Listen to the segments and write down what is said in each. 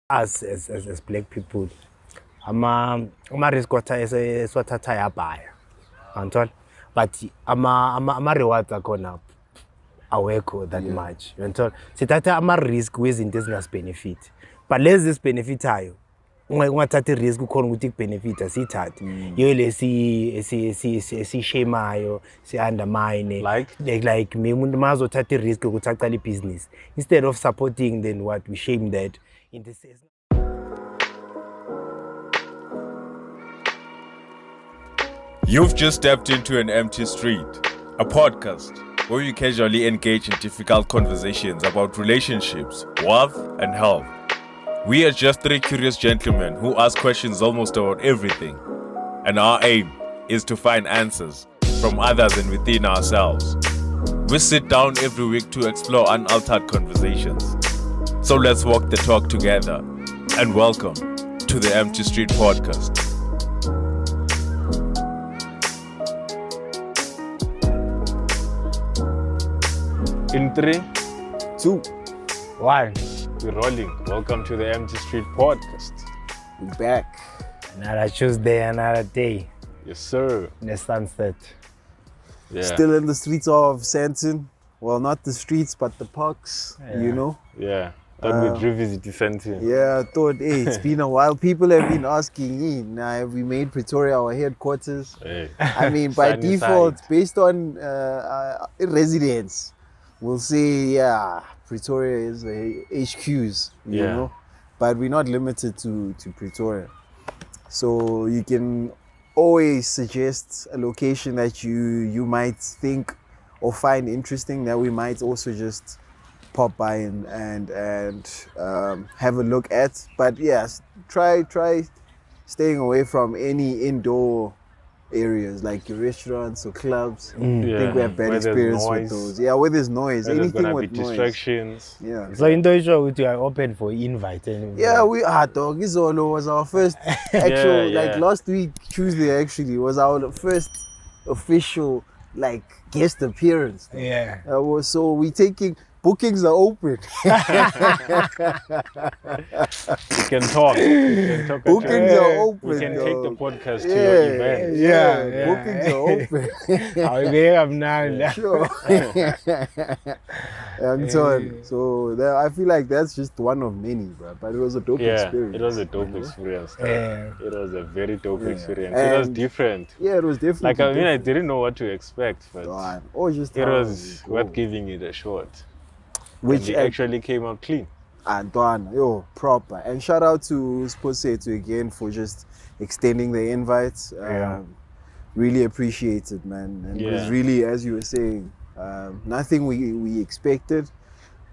us as black people, ama-risk esiwathatha yabhaya, uyanthola? But ama-rewards akhona awekho that much, uyanthola? Sithatha ama-risk wezinto ezinazibenefit, but lezi zisibenefithayo ungathatha i-risk ukhona ukuthi ikubhenefitha siyithathe. Yiyo lesi esiyishemayo, si-undermine. Like me umuntu uma azothatha i-risk ukuthi acala ibhizinisi, instead of supporting, then what, we shame that. You've just stepped into an empty street, a podcast where we casually engage in difficult conversations about relationships, wealth, and health. We are just three curious gentlemen who ask questions almost about everything, and our aim is to find answers from others and within ourselves. We sit down every week to explore unaltered conversations. So let's walk the talk together, and welcome to the Empty Street Podcast. In 3, 2, 1. we're rolling. Welcome to the Empty Street Podcast. We're back. Another Tuesday, another day. Yes, sir. In the sunset. Yeah. Still in the streets of Santon. Well, not the streets, but the parks, you know. Yeah. Thought we'd revisit the Santon. Yeah, I thought, hey, it's been a while. People have been asking, hey, now have we made Pretoria our headquarters? Hey. I mean, by Sunny default, side. based on residence, we'll say, yeah, Pretoria is the HQs, you Yeah. know. But we're not limited to Pretoria. So you can always suggest a location that you might think or find interesting that we might also just pop by and have a look at. But yes, try staying away from any indoor areas like your restaurants or clubs. I think we have bad Where there's experience noise, with those. Yeah, where there's noise, where there's anything gonna with be noise. distractions. Yeah. So in the show, we are open for invite. Yeah, we are dog. Izolo was our first actual Yeah. like last week Tuesday actually was our first official like guest appearance. Yeah. So we taking bookings are open. We can talk. We can talk. Bookings are open. We can take the dog. podcast to your event. Yeah. Bookings are open. I'll be up now. Sure. And so I feel like that's just one of many, bro. But it was a dope experience. It was a dope experience. Yeah. It was a very dope experience. And it was different. Yeah, it was different. Like, I mean, I didn't know what to expect, but or just it how was it worth goes. giving it a shot. Which And it actually came out clean. Antoine, proper. And shout out to Sposeto again for just extending the invites. Really appreciate it, man. And it was really, as you were saying, nothing we expected,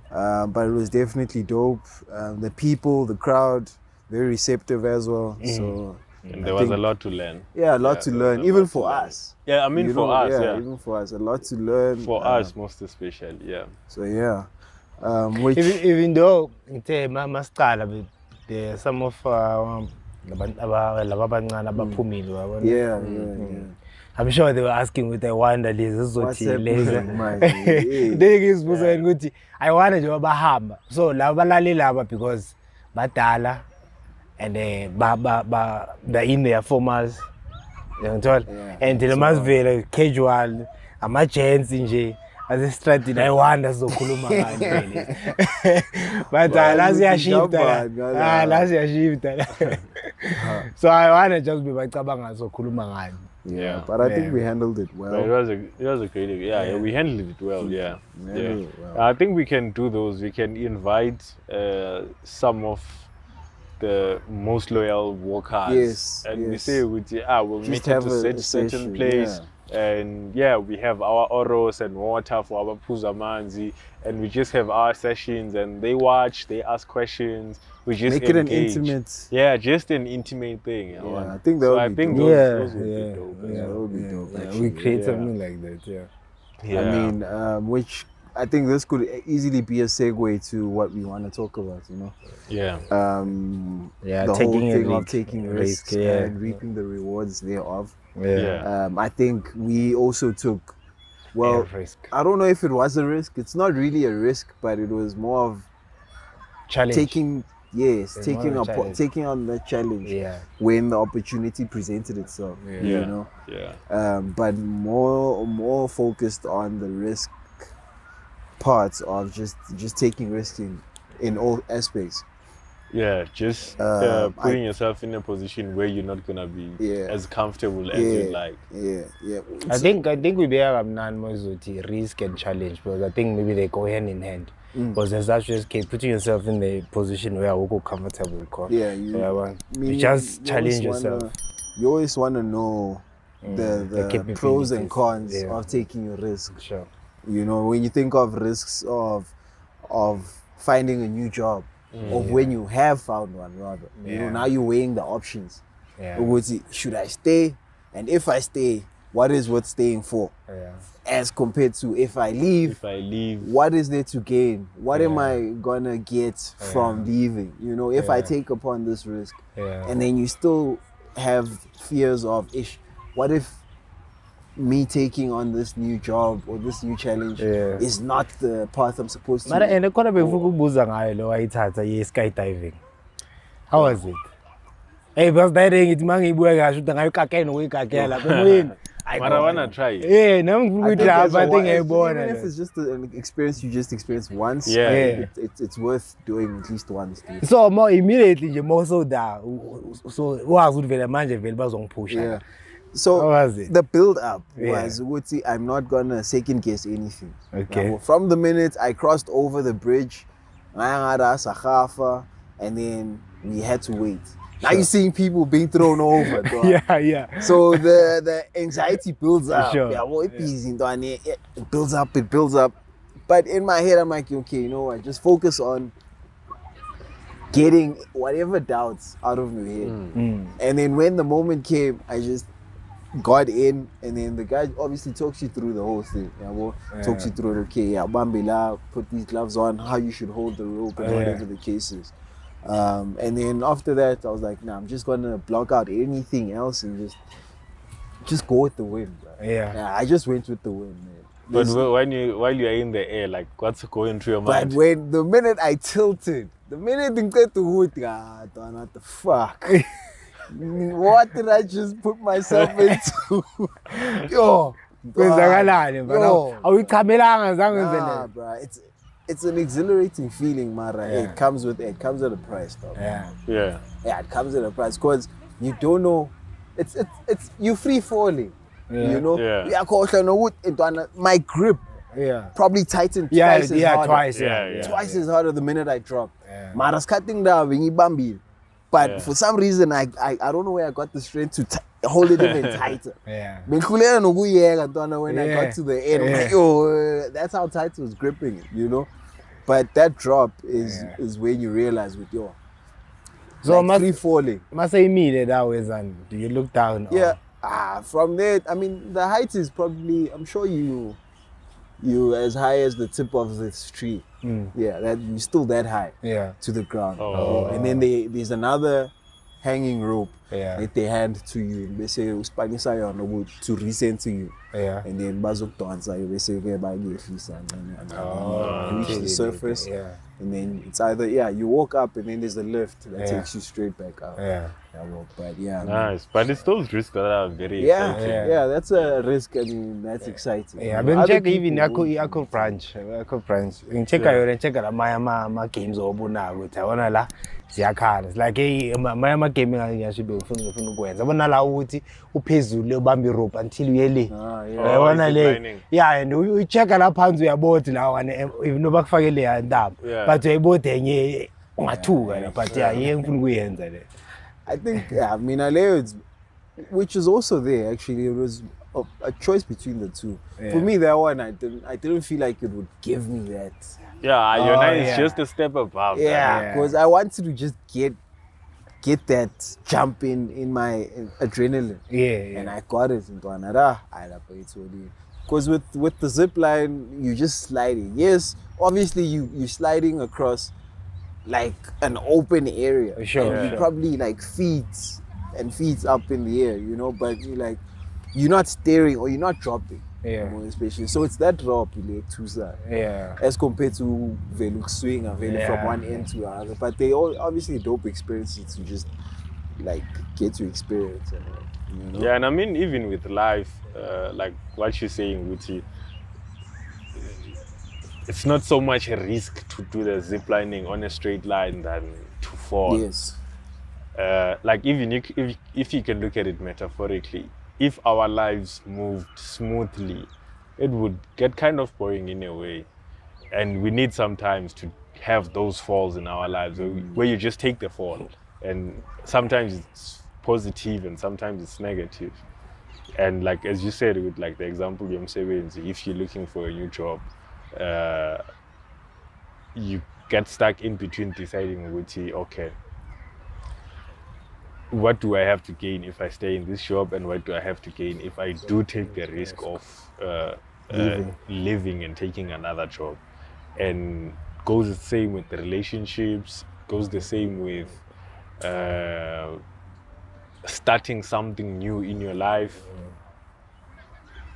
but it was definitely dope. The people, the crowd, very receptive as well. So And there was a lot to learn. yeah, a lot to learn, even for us. Yeah, I mean, You for know, us, even for us, a lot to learn. For us, most especially, yeah. So yeah, which Even though masicala, there some of labantu abancane abaphumile wabona. yeah. I'm sure they were asking with I wonder lezi What's zizothi happening, lezi. man? Yeah. They ngizibuza ukuthi I wonder nje bahamba. So laba balali laba because badala and they're in their formals. Uyangithola? Yeah. And le masivela casual ama-gents nje asestradini I wonder sizokhuluma ngani vele. But la siyashifta la siyashifta. So I wonder just bebacabanga sizokhuluma ngani. Yeah, but I think we handled it well. But it was a great, we handled it well, yeah. Handled it well. I think we can do those. We can invite some of the most loyal workers. And we say, we'll Just meet have at a a certain session, place. And we have our oros and water for our puzamanzi, and we just have our sessions, and they watch, they ask questions, we just Make it an engage. intimate. Yeah, just an intimate thing. Yeah, I think that would be dope. Those would be dope. That would be dope. Actually. We create something like that, yeah. I mean, which I think this could easily be a segue to what we want to talk about. You know. Yeah. The whole taking thing a of taking risks and reaping the rewards thereof. Yeah. I think we also took, well, risk. I don't know if it was a risk. It's not really a risk, but it was more of Challenge. taking Yes, They taking want a challenge. taking on that challenge Yeah. when the opportunity presented itself. You know, but more focused on the risk parts of just taking risk in all aspects. Yeah, just putting yourself in a position where you're not gonna be as comfortable as you'd like. Yeah. I think we be risk and challenge, because I think maybe they go hand in hand. Because there's actually just putting yourself in the position where you're comfortable. Yeah, you just challenge yourself. You always want to know the pros and cons of taking a risk. Sure. You know, when you think of risks of finding a new job, of when you have found one, rather. You know, now you're weighing the options. Yeah. Should I stay? And if I stay, what is worth staying for? Yeah. As compared to if I leave, what is there to gain? What am I gonna get from leaving? You know, if I take upon this risk, and then you still have fears of, what if me taking on this new job or this new challenge is not the path I'm supposed to. Mara ene khona bekubuza ngayo lo wayithatha ye skydiving. How was it? Hey, because that ngithi mangiyibuya kahle ukuthi ngayikakela nokuyikakela lapha emoyeni. But I wanna try it. Yeah, nami ngifuna ukuthi lapha I think even if it's just an experience you just experience once, it's worth doing at least once. Dude. So more immediately nje more so da so wazi ukuthi vele manje vele bazongiphusha. Yeah. So was it? the build up was Wuti, I'm not gonna second guess anything. Okay. Now, from the minute I crossed over the bridge, and then we had to wait. Now you're seeing people being thrown over. Yeah. So the anxiety builds up. Sure. It builds up. But in my head, I'm like, okay, you know what? Just focus on getting whatever doubts out of your head. And then when the moment came, I just got in, and then the guy obviously talks you through the whole thing. Talks you through, okay, Bambila, put these gloves on, how you should hold the rope, and whatever the case is. And then after that, I was like, nah, I'm just gonna block out anything else and just go with the wind. Bro. Yeah, I just went with the wind, man. But while you're in the air, like, what's going through your mind? But when the minute I tilted, the minute I got to hood, what the fuck? What did I just put myself into? Yo, kwenzakalani bro, it's an exhilarating feeling, Mara. It comes at a price, though. Yeah, it comes at a price because you don't know. It's you free falling. You know. My grip probably tightened twice as hard. Twice as hard the minute I dropped. Mara's cutting down when you bambi. But for some reason, I don't know where I got the strength to hold it even tighter. When I got to the end, I'm like, yo, that's how tight it was gripping it, you know. But that drop is when you realize with your free falling. Must say immediate that way, and do you look down? From there, I mean, the height is probably, I'm sure you as high as the tip of this tree. That you're still that high to the ground. And then there's another hanging rope that they hand to you. They say to resend to you. And then they say you reach the surface. And then it's either you walk up and then there's a lift that takes you straight back up. But nice. But it's those risks that are very exciting. That's a risk. I mean, that's exciting. I've been checking even Echo branch. In check my games I wanna la it's like my gaming should be ufuna ukwenza bona la ukuthi uphezulu ubamba irope until uyele yabona le and uyichecka la phansi uyabona la even noba kufakele ya ntambo but uyayibona enye ungathuka but ngeke ngifuna ukuyenza le. I think mina which is also there actually. It was a choice between the two. For me, that one I didn't feel like it would give me that. Your nine is just a step above. Because I wanted to just get that jump in my adrenaline. And I got it into another. Because with the zip line, you just sliding. Yes, obviously you sliding across like an open area. You probably like feet up in the air, you know, but you're not staring or you're not dropping. Yeah. More especially. So it's that drop like two side. Yeah. As compared to Velux swing and Velu from Yeah. one end to another. But they all obviously dope experiences to just like get to experience. You know? Yeah, and I mean, even with life, like what you're saying, Wuti, it's not so much a risk to do the zip lining on a straight line than to fall. Yes. Like even if you can look at it metaphorically, if our lives moved smoothly, it would get kind of boring in a way. And we need sometimes to have those falls in our lives where you just take the fall. And sometimes it's positive and sometimes it's negative. And like as you said with like the example of Nceba, if you're looking for a new job, you get stuck in between deciding okay, what do I have to gain if I stay in this job, and what do I have to gain if I do take the risk of living and taking another job? And goes the same with the relationships, goes the same with starting something new in your life.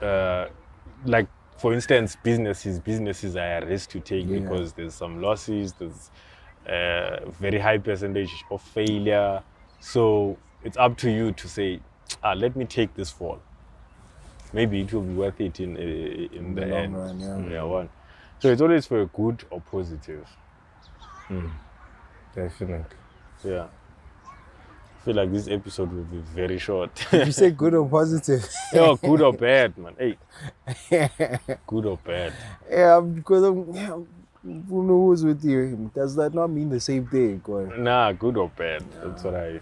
Like for instance, businesses are a risk to take because there's some losses, there's a very high percentage of failure. So it's up to you to say, let me take this fall. Maybe it will be worth it in the long end. run, yeah. One. So it's always for a good or positive. Definitely. Yeah. I feel like this episode will be very short. Did you say good or positive? Yeah, good or bad, man. Hey. Good or bad. Yeah, because who knows with you? Does that not mean the same thing? Or? Nah, good or bad. That's what I.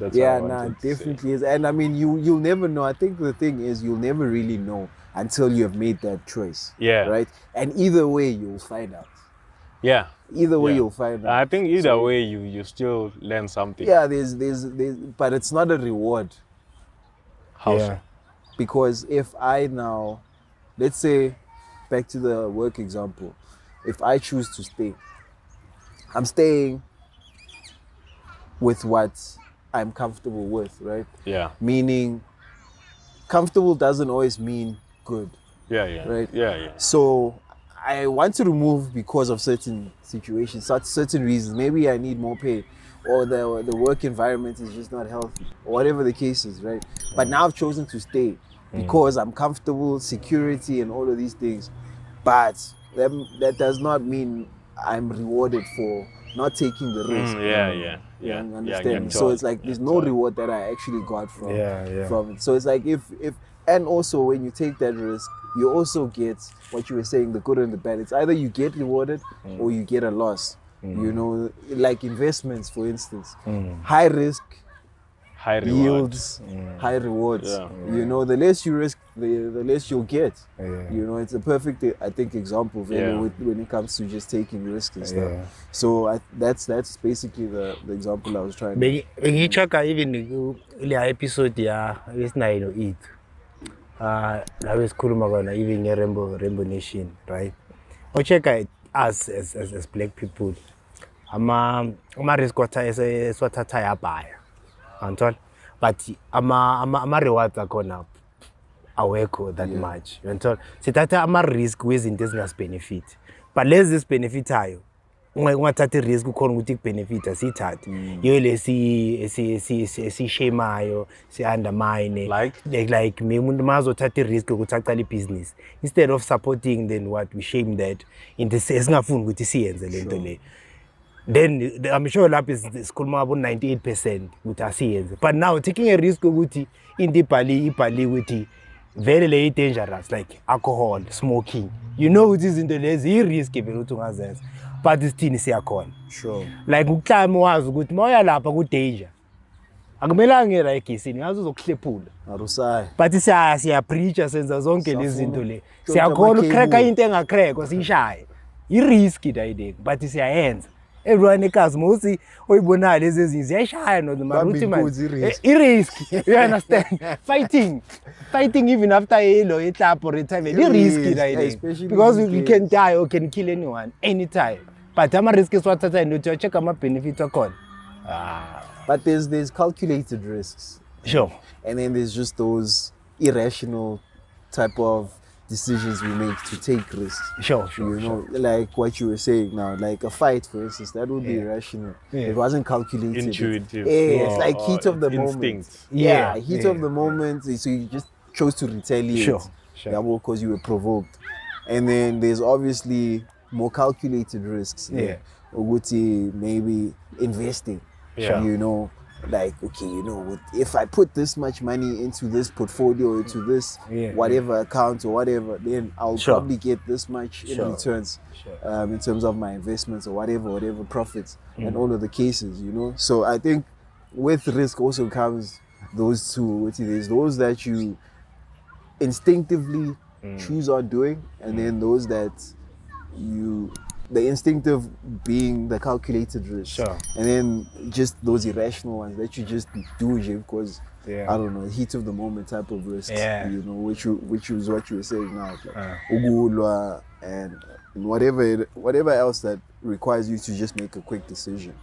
That's Yeah, what I wanted to definitely say. is. And I mean, you'll never know. I think the thing is, you'll never really know until you have made that choice. Yeah. Right. And either way, you'll find out. Yeah. Either way, Yeah. you'll find out. I think either So, way, you still learn something. Yeah, there's, but it's not a reward. How Yeah. so? Because if I now, let's say, back to the work example, if I choose to stay, I'm staying with what I'm comfortable with, right? Yeah. Meaning, comfortable doesn't always mean good, Yeah. right? Yeah. So I want to remove because of certain situations, certain reasons. Maybe I need more pay, or the work environment is just not healthy, or whatever the case is, right? But now I've chosen to stay because I'm comfortable, security, and all of these things. But that does not mean I'm rewarded for not taking the risk. Yeah. You Yeah. understand? So it's like there's no reward that I actually got from from it. So it's like if and also when you take that risk, you also get what you were saying, the good and the bad. It's either you get rewarded or you get a loss. You know, like investments, for instance, high risk, High reward. yields, high rewards. Yeah. You know, the less you risk, the less you'll get. Yeah. You know, it's a perfect, I think, example when it comes to just taking risks and stuff. Yeah. So that's basically the example I was trying to. Bengicheka even le episode ya esinayo no it. La besikhuluma kona even Rainbow Nation, right? Ocheka us as black people. Ama risk eswathatha yabhaya. Antona, but ama rewards akhona awekho that much. Antona, sithatha ama risk wezinto ezingasbenefit. But lezi benefitayo ungathatha risk ukhona ukuthi kubenefita sithathe. Yo lesi shemayo si undermine like me umuntu mazothatha risk ukuthi aqala ibusiness instead of supporting, then what we shame that into singafuni ukuthi siyenze lento le. Then I'm sure lapho isikhuluma about 98% ukuthi asiyenze, but now taking a risk ukuthi into ibhali ukuthi very le dangerous like alcohol, smoking, you know ukuthi izinto lezi I risk vele ukuthi ungazenza, but isithini siyakhona. Sure. Like ukuklama wazi ukuthi mawuya lapha ku danger akumelanga ngera egisini ngazi uzokuhlephula Arusai. but siya preacher senza zonke lezi zinto le siyakhona ucracker into engacrack siyishaye I risk that but siyayenza. Everyone ekazi mosi oyibonala lezi ezinto ziyashaya no maruthi man I risk. You understand? fighting even after a club or retirement I risk that because you can die or can kill anyone anytime, but ama risk is what I know to check ama benefits akhona. But there's calculated risks. Sure. And then there's just those irrational type of decisions we make to take risks. Sure. You know, like what you were saying now, like a fight, for instance, that would be Yeah. irrational. Yeah. It wasn't calculated. Intuitive. It's or- like or heat of the it's moment. instinct. Yeah, Yeah, heat yeah, of the moment. So you just chose to retaliate. Sure. Because you were provoked. And then there's obviously more calculated risks. Yeah. Uguti, maybe investing. Yeah. You know, like, okay, you know, if I put this much money into this portfolio, into this whatever account or whatever, then I'll probably get this much in returns in terms of my investments or whatever profits and all of the cases, you know. So I think with risk also comes those two. There's those that you instinctively choose on doing, and then those that the instinctive being the calculated risk, and then just those irrational ones that you just do because I don't know, heat of the moment type of risks, you know, which is what you were saying now, Ugulwa and whatever else that requires you to just make a quick decision.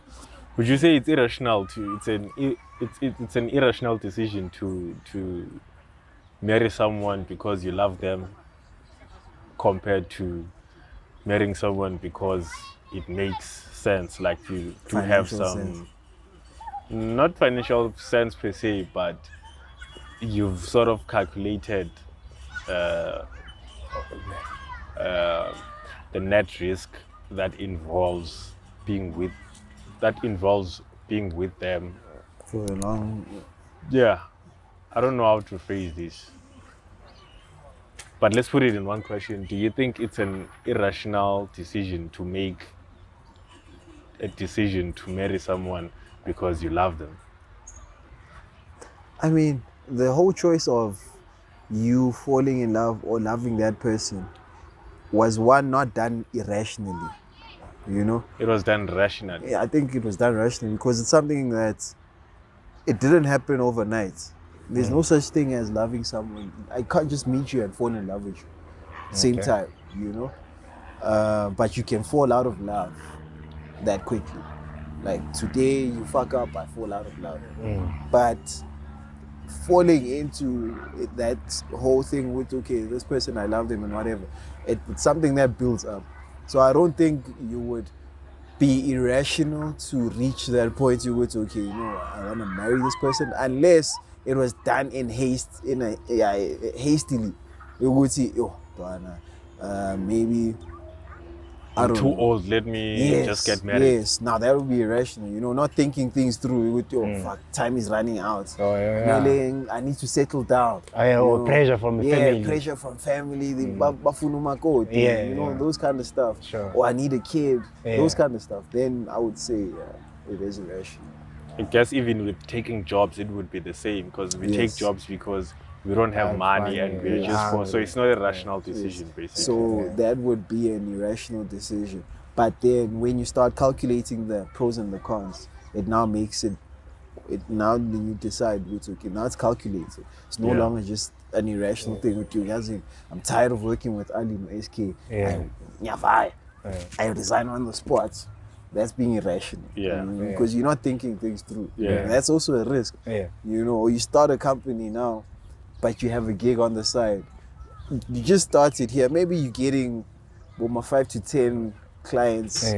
Would you say it's irrational it's an irrational decision to marry someone because you love them compared to marrying someone because it makes sense, like to have Financial some sense. not financial sense per se, but you've sort of calculated the net risk that involves being with them For a long, Yeah, I don't know how to phrase this. But let's put it in one question. Do you think it's an irrational decision to make a decision to marry someone because you love them? I mean, the whole choice of you falling in love or loving that person was one not done irrationally, you know? It was done rationally. Yeah, I think it was done rationally because it's something that it didn't happen overnight. There's no such thing as loving someone. I can't just meet you and fall in love with you same time, you know? But you can fall out of love that quickly. Like today you fuck up, I fall out of love. But falling into that whole thing with, okay, this person, I love them and whatever, it's something that builds up. So I don't think you would be irrational to reach that point. You would, okay, you know, I want to marry this person, unless it was done in haste, hastily. You would see, maybe I don't too know. old, let me just get married. Yes, now that would be irrational, you know, not thinking things through. With fuck, time is running out. I need to settle down. Or pressure from the family. Pressure from family, the bafuna makoti, you know, those kind of stuff. Or I need a kid, those kind of stuff. Then I would say it is irrational. I guess even with taking jobs, it would be the same, because we take jobs because we don't have money and we're just for. So it's not a rational decision, basically. So that would be an irrational decision. But then when you start calculating the pros and the cons, it now makes it. Now then you decide which, okay, now it's calculated. It's no longer just an irrational thing with you. I'm tired of working with Ali no SK. I resign on the spot. That's being irrational. Because you're not thinking things through. That's also a risk. You know, or you start a company now, but you have a gig on the side. You just started here. Maybe you're getting 5 to 10 clients,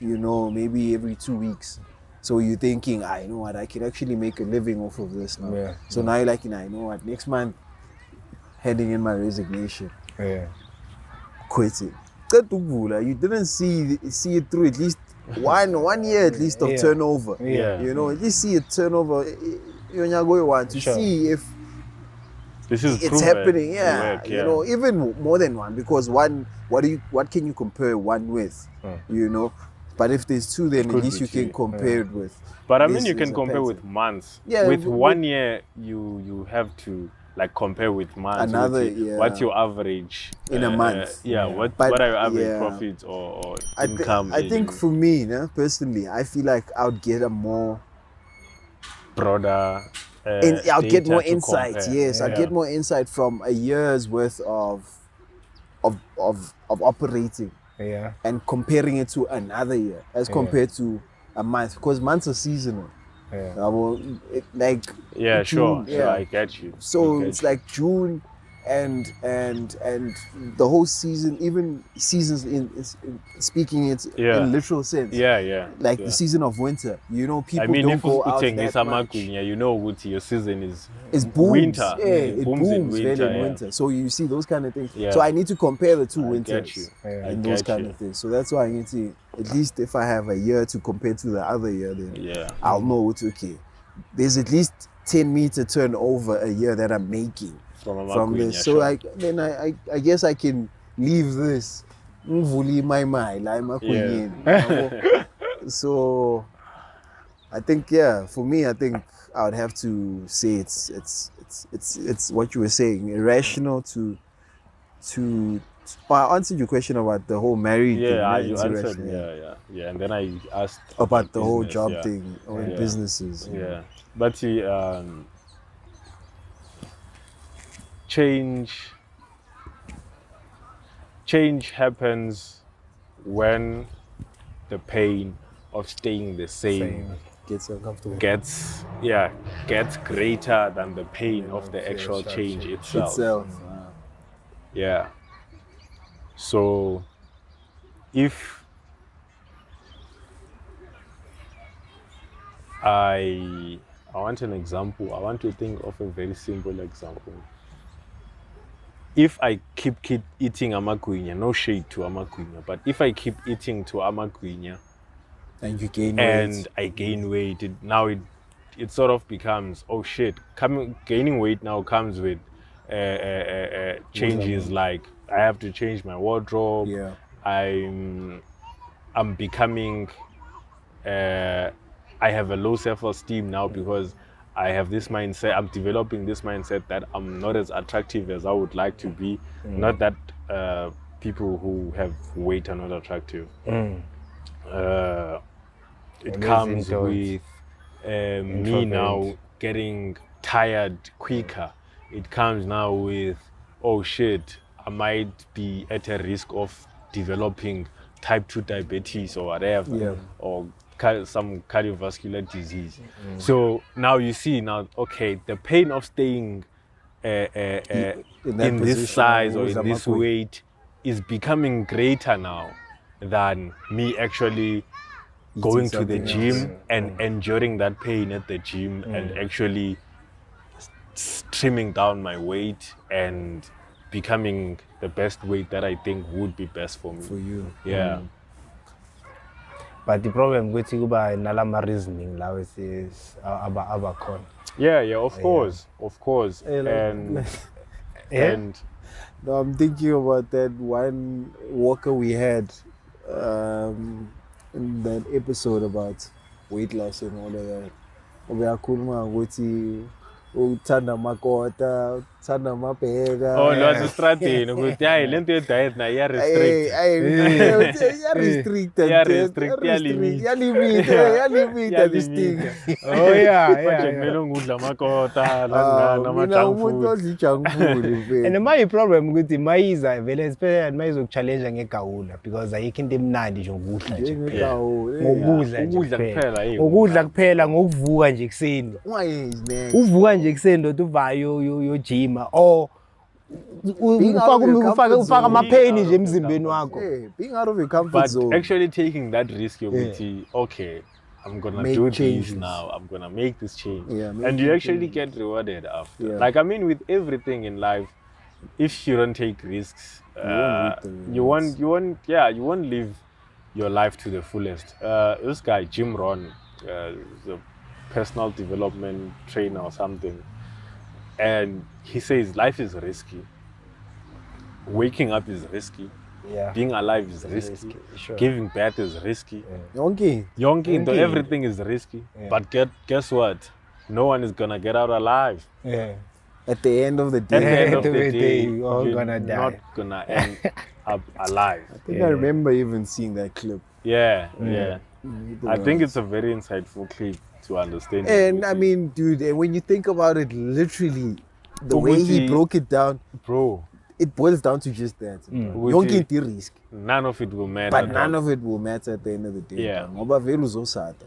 you know, maybe every 2 weeks. So you're thinking, you know what, I can actually make a living off of this now. So now you're like, you know what, next month, heading in my resignation. Quitting. You didn't see it through at least one year at least of turnover. You know, at least see a turnover. You're going to see if this is it's happening. Work, you know, even more than one, because one, what can you compare one with? You know, but if there's two, then at least you can compare it with. But I mean, you can compare with months. With 1 year, you have to like compare with months. What's your average in a month? What are your average profits or income? I think for me, personally, I feel like I would get a more broader. I'll get more insight. I'll get more insight from a year's worth of operating. And comparing it to another year as compared to a month, because months are seasonal. June, sure, I get you. So it's like June, and the whole season, even seasons in speaking it in literal sense. Like the season of winter, people don't go out that much. You know what your season is booms. Winter. Yeah, it booms in winter, in winter. So you see those kind of things. Yeah. So I need to compare the two winters get you. and those kind of things. So that's why I need to, at least if I have a year to compare to the other year, then I'll know it's okay. There's at least 10 meter turnover a year that I'm making from this. So I guess I can leave this. My mind, So I think for me, I think I would have to say it's what you were saying, irrational to I answered your question about the whole married thing. You answered. And then I asked about the whole job thing or in businesses. But see, change happens when the pain of staying the same gets uncomfortable. Gets greater than the pain of the actual change itself. Yeah. So if I want an example, I want to think of a very simple example. If I keep eating amagwinya, no shade to amagwinya, but if I keep eating to amagwinya and you gain weight, I gain weight, it sort of becomes, oh shit, gaining weight now comes with changes like I have to change my wardrobe. I'm becoming I have a low self-esteem now because I have this mindset, I'm developing this mindset that I'm not as attractive as I would like to be. Not that people who have weight are not attractive. It comes with me now getting tired quicker. It comes now with, oh shit, I might be at a risk of developing type 2 diabetes or whatever, or some cardiovascular disease. So now you see, okay, the pain of staying in this size or in this weight is becoming greater now than me actually going to the gym and enduring that pain at the gym and actually trimming down my weight and becoming the best weight that I think would be best for me. For you. Yeah. But the problem with kuba nalama reasoning now is abakhona. Yeah, of course. And no, I'm thinking about that one walker we had in that episode about weight loss and all of that. Ubeakhuluma ukuthi uthanda makota, uthanda mabheka. Oh, lo wasestradini ukuthi hayi lento ye-diet na iya-restrict. Iyalimited this thing. Oh yeah. Manje kumele ngudla amakota, nama-junk umuntu food. odla i-junk food. And my problem ukuthi mayiza vele especially mayizokuchallenge ngegawula because ayikho into emnandi nje ngokudla nje. Ngokudla kuphela yini. Ngokudla kuphela ngokuvuka nje ekseni. Uvuka nje ekseni ndoda uvayo yo gym or ufaka ama-pain nje emzimbeni wakho. Being out of your comfort zone. But actually taking that risk, yokuthi okay, I'm gonna do this now. I'm gonna make this change, and you actually get rewarded after. Like I mean, with everything in life, if you don't take risks, you won't live your life to the fullest. This guy Jim Rohn, the personal development trainer or something, and he says life is risky. Waking up is risky. Being alive is risky. Sure. Giving birth is risky. Yonke. Everything is risky. But guess what? No one is gonna get out alive. At the end of the day, you're all gonna die. Not gonna end up alive. I think I remember even seeing that clip. Yeah. I think it's a very insightful clip to understand. And I mean, dude, and when you think about it, literally, the way he broke it down, bro, it boils down to just that. Yonke into risk. None of it will matter. But none of it will matter at the end of the day. Yeah. Ngoba vele uzosada.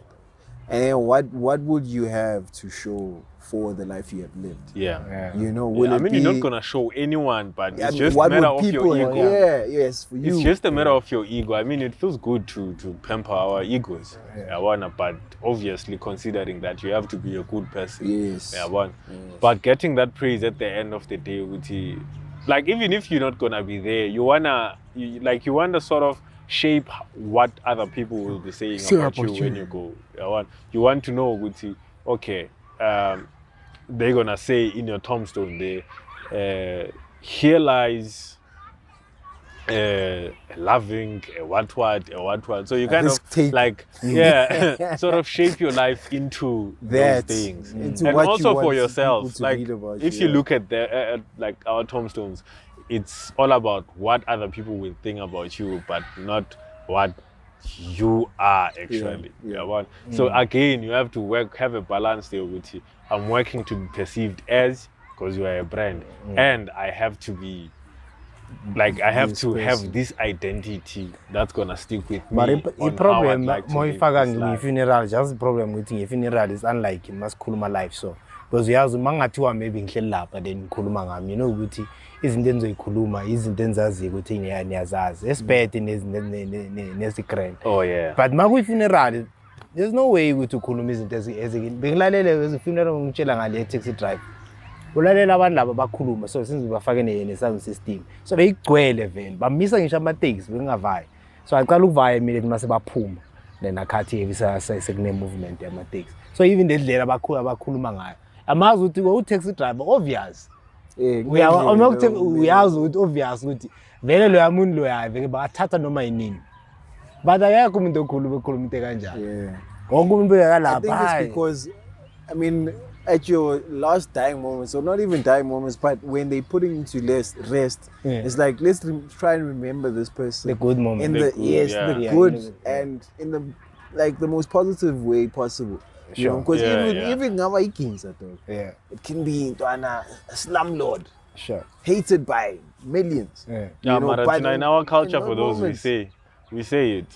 And then what would you have to show for the life you have lived? Yeah. You know, will I it mean, be, you're not gonna show anyone, but I it's mean, just a what matter would of your people? ego. Yes, for you. It's just a matter of your ego. I mean, it feels good to pamper our egos. But obviously considering that you have to be a good person. Yes. But getting that praise at the end of the day, like even if you're not gonna be there, you wanna sort of shape what other people will be saying about you when you go. You want to know, okay, they're gonna say in your tombstone there, here lies loving a what. So you kind of risk-taker. like sort of shape your life into That, those things, into and what you also want for people yourself. to Like read about if you, you look at the like our tombstones, it's all about what other people will think about you, but not what you are actually. So again, you have to have a balance there with you. I'm working to be perceived as, because you are a brand, and I have to be like, I have This to person. have this identity that's gonna stick with But me. the on problem, how I'd like to more live ifaka this life. nge-funeral, just the problem with nge-funeral is unlike masikhuluma life so. Because uyazi mangathiwa maybe ngihleli lapha then ngikhuluma ngami, you know ukuthi izinto engizoyikhuluma izinto engizaziyo ukuthi niyazazi esiphethe nesigrand. Oh yeah. But makuyi-funeral, there's no way ukuthi ukhuluma izinto bengilalele ezi-funeral ngitshela ngale taxi drive. Ulalela abantu laba bakhuluma so since bafake ne-sound system so beyigcwele vele bamisa ngisho amateksi bengingavayi so aqala ukuvaya immediately mase baphuma then akhathi sekune-movement yamateksi so even le ndlela abakhuluma ngayo amazi ukuthi u-taxi driver obvious uyazi ukuthi obvious ukuthi vele loya muntu loya vele bangathatha noma yinini but akekho umuntu okhuluma into kanjalo wonke umuntu I think it's because, I mean, at your last dying moments, or not even dying moments, but when they putting you to rest, it's like, let's try and remember this person. the good moment. In the good Yeah. and in the like the most positive way possible. You know, because even our kings at all, it can be a slumlord, hated by millions. Yeah, but but in our culture, in for those moments, we say it.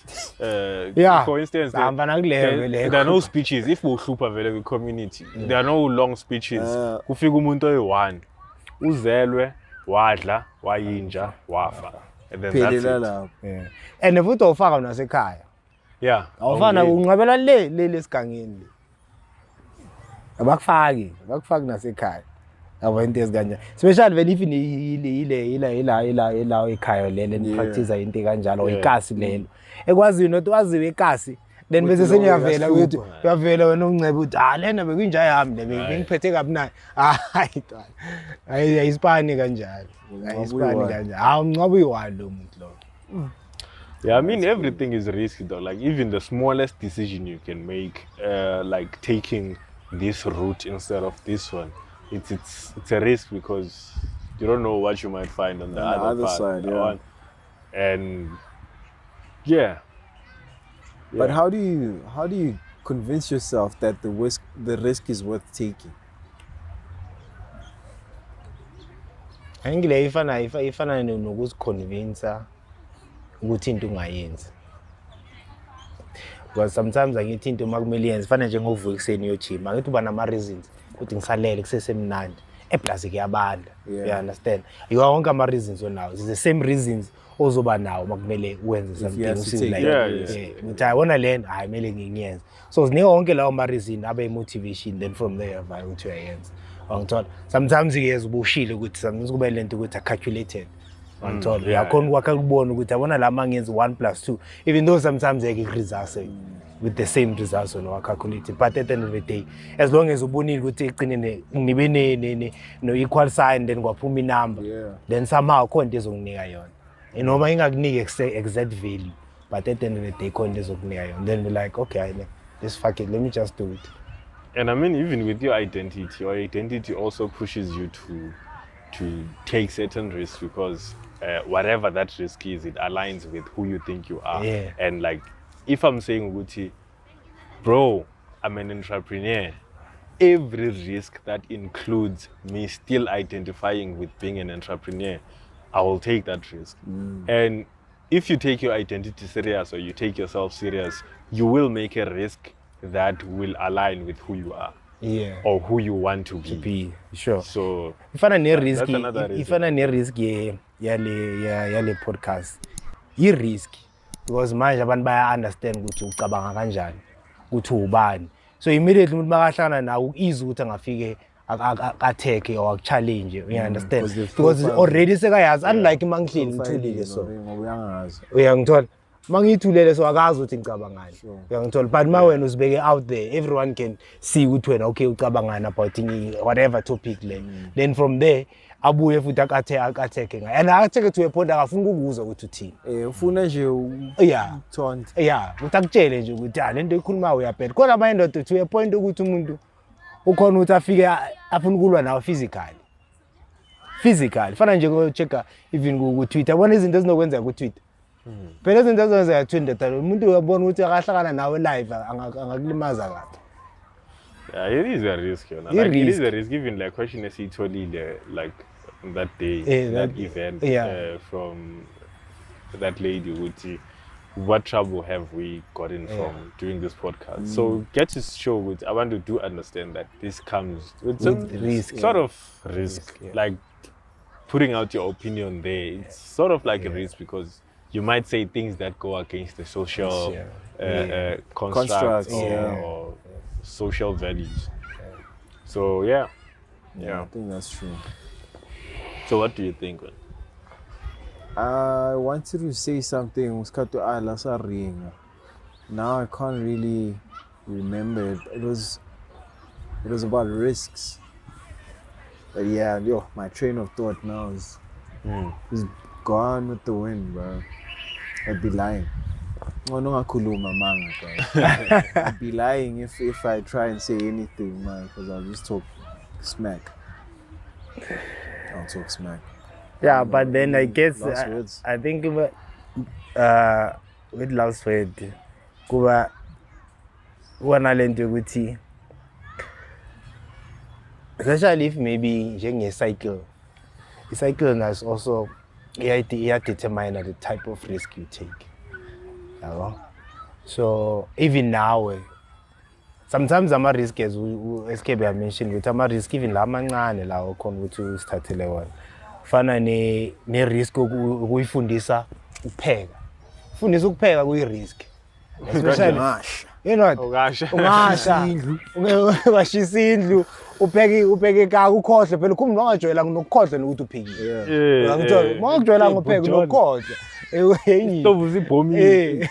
For instance, there are no speeches. If we hlupa vele with community, there are no long speeches. Kufika umuntu oyi-one, uzelwe, wadla, wayinja, wafa, and then that's it. And futhi awufaka nasekhaya. Yeah. Awufana ungcwabela le esigangeni. Abakufaki nasekhaya. Yabo into ezikanje. Especially when if ila ekhaya lele practice into kanjalo ikasi lelo. Ekwazi not waziwe ikasi then bese senyavela ukuthi uyavela wena uNceba uthi lena bekunja yami le bengiphethe kabi nayo. Hayi ntwana. Ayisipani kanjalo. Ayisipani kanjalo. Ungcwaba uyiwalo lo muntu lo. Yeah, I mean, everything is risky though. Like even the smallest decision you can make, like taking this route instead of this one, it's a risk because you don't know what you might find on the other side. And But how do you convince yourself that the risk is worth taking? I think le ifana nokuziconvince ukuthi into ungayenzi. Because sometimes angithi into makumele yenze fana njengovuka ekseni yojima ngithi uba nama reasons ukuthi ngisalele kusesemnandi eplaza kuyabanda. You understand? You are wonke ama reasons onawo. It's the same reasons ozoba nawo makumele wenze something ukuthi ayibona lena hayi mele ngiyenze. So zinika wonke lawo ma reason abe motivation then from there vaya ukuthi uyayenza. Ngithola sometimes iyeza ubushile ukuthi sometimes kube lento ukuthi calculated. Ngithola uyakhona ukwakha kubona ukuthi abona la mangenza 1 + 2 even though sometimes results with the same results on our calculated but at the end of the day as long as ubonile ukuthi eqinene nibe no equal sign then kwaphuma inumber then somehow khona into ezonginika yona noma ingakuniki exact value but at the end of the day khona into ezokunika yona then be like okay let's fuck it, let me just do it. And I mean, even with your identity also pushes you to take certain risks because whatever that risk is, it aligns with who you think you are. And like, if I'm saying, Guti, bro, I'm an entrepreneur, every risk that includes me still identifying with being an entrepreneur, I will take that risk. And if you take your identity serious or you take yourself serious, you will make a risk that will align with who you are Yeah. or who you want to be. Be sure. So Ifana ne-risk, that's another reason. ifana ne-risk yale podcast. I-risk because manje abantu baya-understand ukuthi ucabanga kanjani, ukuthi ubani. So immediately umuntu makahlangana nawe easy ukuthi angafike attack or challenge, you understand? Because already sekayazi unlike mangihleli ngithulile so. Uyangithola? Mangithulele so akazi ukuthi ngicabangani. Uyangithola? But ma wena uzibeke out there, everyone can see ukuthi wena okay ucabangani about whatever topic le. Then from there abuye futhi akatheke ngayo. And akatheke to a point akafuna ukuzwa ukuthi uthini. Ufuna nje uthonta. Yeah, utakutshele nje ukuthi lento ikhuluma uyabhela. Kodwa abanye ndoda to a point ukuthi umuntu ukhona ukuthi afike afuna ukulwa nawe physically fana nje ngo-checka even ku-Twitter bona izinto ezinokwenzeka ku-Twitter phela izinto ezinokwenzeka ku-Twitter umuntu uyabona ukuthi akahlangana nawe live angakulimaza kabi. Yeah, it is a risk, you know. Like, it is a risk, even like question like that day, that event from that lady Uti. What trouble have we gotten from doing this podcast? So get to show with I want to do understand that this comes with some risk, sort of risk. Like putting out your opinion there. It's sort of like a risk because you might say things that go against the social constructs or social values. So yeah. I think that's true. So what do you think, man? I wanted to say something. Now I can't really remember it. It was about risks. But yeah, my train of thought now is gone with the wind, bro. I'd be lying. I'd be lying if I try and say anything, man, because I'll just talk smack. I'll talk smack. Yeah, but then I guess I think with last word kuba wana lento ukuthi especially if maybe njenge cycle. The cycle is also determine the type of risk you take. So even now sometimes ama risk as Nceba I mentioned with ama risk even la mancane la ukhona ukuthi usithathele wona. Fana ne risk ukuyifundisa ukupheka. Fundisa ukupheka kuyi-risk. Especially you know ungasha ungashisa indlu upheke ka ukhohle phela kumbe ungajwayela nokukhohle nokuthi uphekile. Ngithola mawujwayela ngopheka nokukhohle enye stove uzibhomile.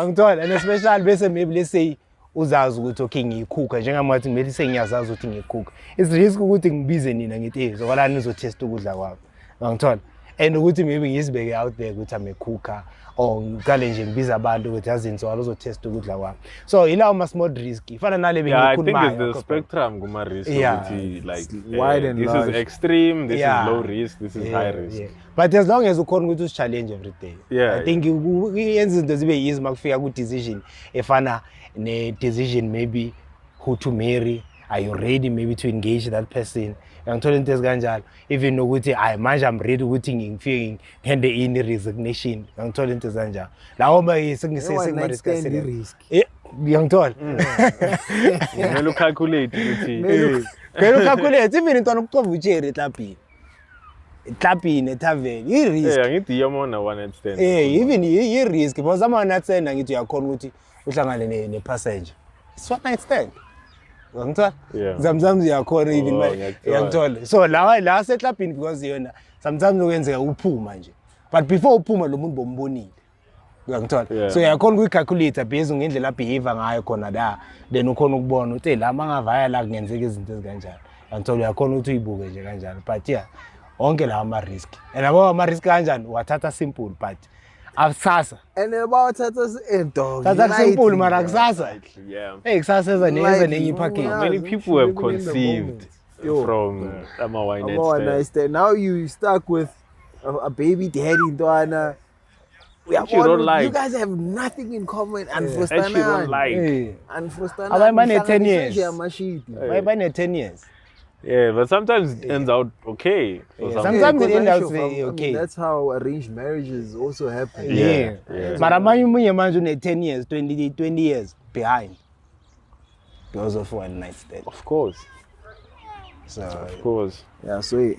Ngithola and especially bese maybe let's say uzazi ukuthi okay ngiyikhuka njengamathi maybe sengiyazazi ukuthi ngiyikhuka. It's risk ukuthi ngibize nina ngithi zokwala nizotest ukudla kwami. Ngithola and ukuthi maybe ngizibeke out there ukuthi amekhukha or ngikale nje ngibiza abantu ukuthi azinzo uzotest ukudla kwami. So ilawo ama small risk ifana nale bengikhuluma. I think it's the spectrum kuma risk like wide and this large. Is extreme, this is low risk, this is high risk. But as long as ukhona ukuthi usi-challenge every day. I think yenza izinto zibe easy makufika ku decision efana ne decision maybe who to marry. Are you ready maybe to engage that person? Ngithola into ezikanjalo even ukuthi manje I'm ready ukuthi ngifike ngihande in resignation. Ngithola into ezikanjalo lawo sengisema risk ngiyangithola kumele ucalculate ukuthi kumele ucalculate even into anokucova ucherry etlapini etavern i-risk ngithi yamona one night stand even i-risk because ama night stand ngithi uyakhona ukuthi uhlangane ne-passenger it's one night stand. Sometimes uyakhona even ngiyangithola so la setlapini because yona sometimes ukwenzeka uphuma nje but before uphuma lo muntu bombonile ngiyangithola so uyakhona ukuyicalculate based ngendlela behavior ngayo khona la then ukhona ukubona ukuthi la mangavaya la kungenzeka izinto ezikanjalo ngiyangithola uyakhona ukuthi uyibuke nje kanjalo but onke la ama risk and abo ama risk kanjani wathatha simple but akusasa and about dog that's simple mara kusasa kusasa eza nenye iphakeni. Many people have conceived from ama wine stand. Now you stuck with a baby daddy Ndwana. You guys have nothing in common and for that you don't like and for Abanye 10 years. Abanye 10 years. Yeah, but sometimes it ends out okay. Sometimes it ends out okay. I mean, that's how arranged marriages also happen. But amanye manje une 10 years, 20 years behind. because of one night stand. Of course. So Of course. Yeah, so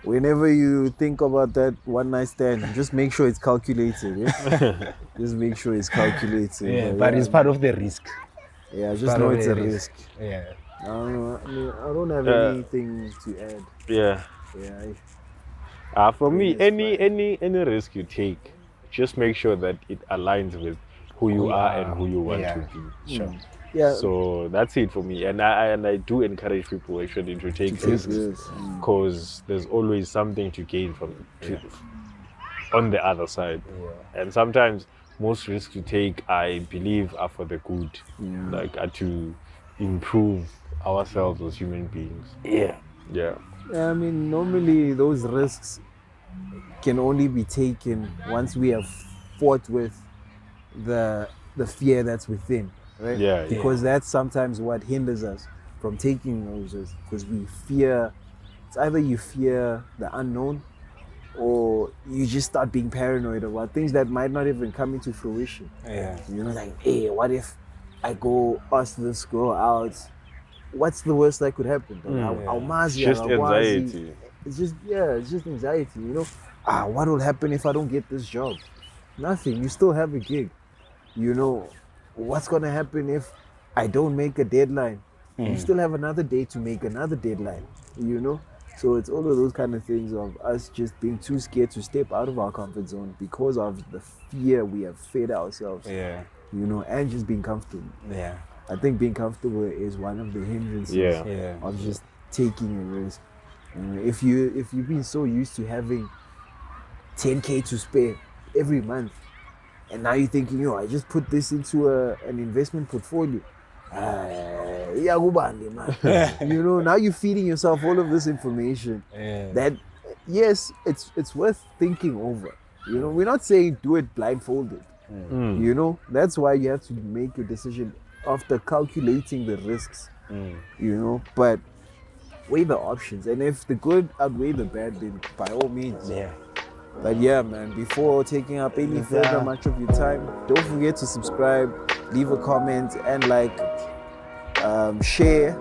whenever you think about that one night stand, just make sure it's calculated. Yeah? Just make sure it's calculated. yeah, but it's part of the risk. Yeah, just part know of it's the a risk. Yeah. I don't know. I mean, I don't have Yeah. anything to add. Yeah. Yeah, For me, It's any risk you take, just make sure that it aligns with who you are and who you want yeah. to be. Sure. yeah. So that's it for me, and I do encourage people actually to take risks, this. because there's always something to gain from on the other side. And sometimes most risks you take, I believe, are for the good, like are to improve ourselves as human beings. Yeah. Yeah. Yeah, I mean, normally those risks can only be taken once we have fought with the fear that's within, right? Yeah, Because that's sometimes what hinders us from taking those risks, because we fear. It's either you fear the unknown, or you just start being paranoid about things that might not even come into fruition. Yeah. You know, like, hey, what if I go ask this girl out? What's the worst that could happen? It's just anxiety. It's just anxiety, you know. What will happen if I don't get this job? Nothing. You still have a gig. You know, what's gonna happen if I don't make a deadline? You still have another day to make another deadline, you know? So it's all of those kind of things of us just being too scared to step out of our comfort zone because of the fear we have fed ourselves, Yeah. you know, and just being comfortable. Yeah. I think being comfortable is one of the hindrances Yeah. of just taking a risk. If you've been so used to having 10K to spare every month, and now you're thinking, I just put this into an investment portfolio. Yeah, man. You know, now you're feeding yourself all of this information that, yes, it's worth thinking over. You know, we're not saying do it blindfolded. You know, that's why you have to make your decision after calculating the risks. You know, but weigh the options, and if the good outweigh the bad, then by all means. Yeah. But yeah, man, before taking up any further much of your time, don't forget to subscribe, leave a comment, and share